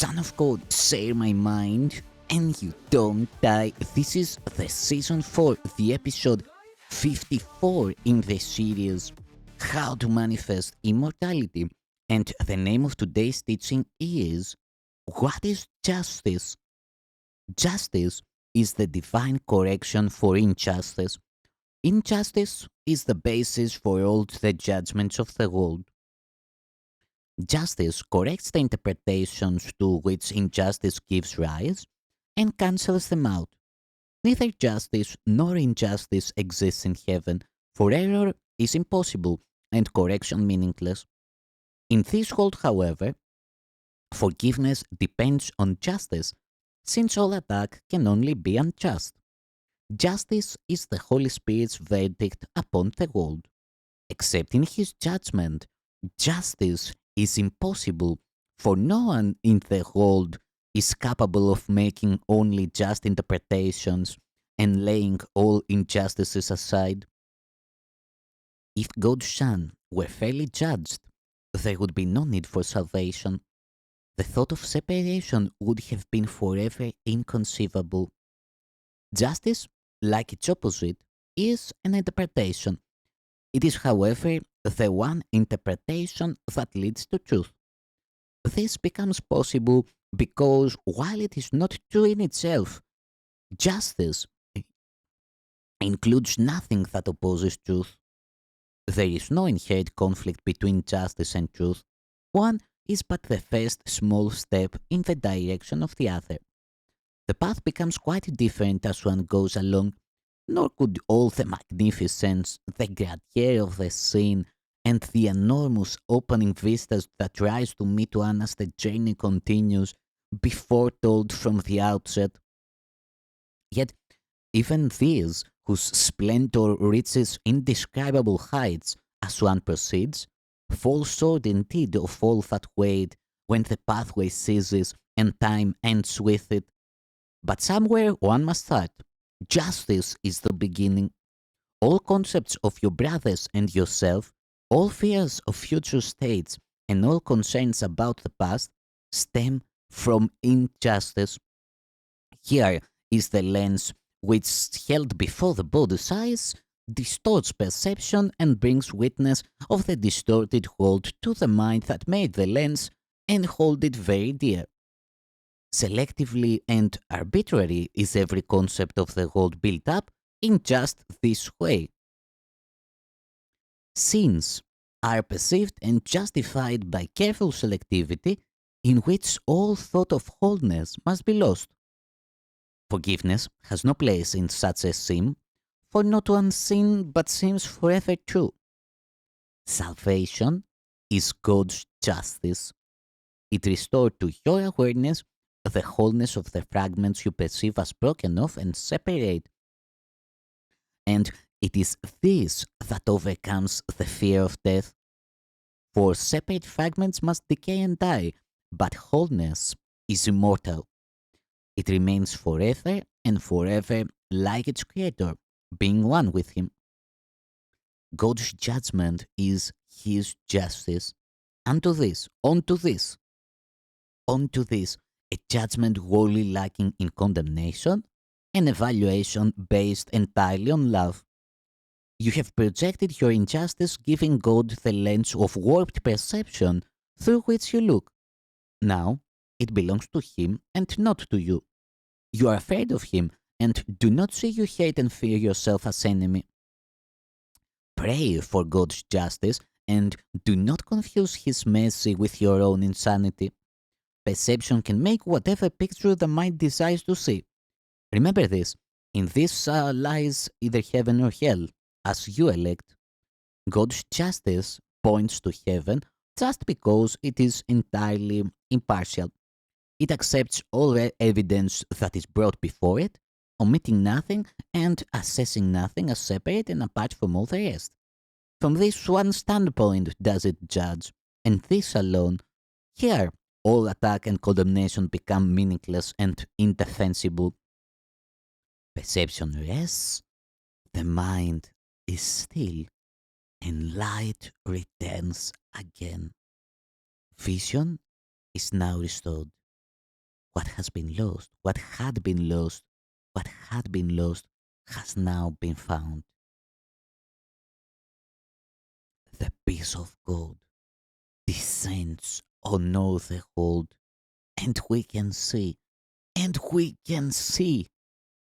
Son of God, share my mind, and you don't die. This is the season 4, the episode 54 in the series How to Manifest Immortality. And the name of today's teaching is What is Justice? Justice is the divine correction for injustice. Injustice is the basis for all the judgments of the world. Justice corrects the interpretations to which injustice gives rise and cancels them out. Neither justice nor injustice exists in heaven, for error is impossible and correction meaningless. In this world, however, forgiveness depends on justice, since all attack can only be unjust. Justice is the Holy Spirit's verdict upon the world. Except in his judgment, justice is impossible, for no one in the world is capable of making only just interpretations and laying all injustices aside. If God's Son were fairly judged, there would be no need for salvation. The thought of separation would have been forever inconceivable. Justice, like its opposite, is an interpretation. It is, however, the one interpretation that leads to truth. This becomes possible because while it is not true in itself, justice includes nothing that opposes truth. There is no inherent conflict between justice and truth. One is but the first small step in the direction of the other. The path becomes quite different as one goes along, nor could all the magnificence, the grandeur of the scene, and the enormous opening vistas that rise to meet one as the journey continues be foretold from the outset. Yet, even these, whose splendor reaches indescribable heights as one proceeds, fall short indeed of all that weight when the pathway ceases and time ends with it. But somewhere one must start. Justice is the beginning. All concepts of your brothers and yourself, all fears of future states, and all concerns about the past stem from injustice. Here is the lens which, held before the body's eyes, distorts perception and brings witness of the distorted world to the mind that made the lens and hold it very dear. Selectively and arbitrary is every concept of the world built up in just this way. Sins are perceived and justified by careful selectivity in which all thought of wholeness must be lost. Forgiveness has no place in such a sin, for not one sin but seems forever true. Salvation is God's justice. It restores to your awareness the wholeness of the fragments you perceive as broken off and separate. And it is this that overcomes the fear of death. For separate fragments must decay and die, but wholeness is immortal. It remains forever and forever like its creator, being one with him. God's judgment is his justice. Unto this, onto this, a judgment wholly lacking in condemnation, an evaluation based entirely on love. You have projected your injustice, giving God the lens of warped perception through which you look. Now, it belongs to Him and not to you. You are afraid of Him and do not see you hate and fear yourself as enemy. Pray for God's justice and do not confuse His mercy with your own insanity. Perception can make whatever picture the mind desires to see. Remember this. In this lies either heaven or hell, as you elect. God's justice points to heaven just because it is entirely impartial. It accepts all evidence that is brought before it, omitting nothing and assessing nothing as separate and apart from all the rest. From this one standpoint does it judge, and this alone. Here, all attack and condemnation become meaningless and indefensible. Perception rests, the mind is still, and light returns again. Vision is now restored. What has been lost, what had been lost, what had been lost has now been found. The peace of God descends on all the world, and we can see, and we can see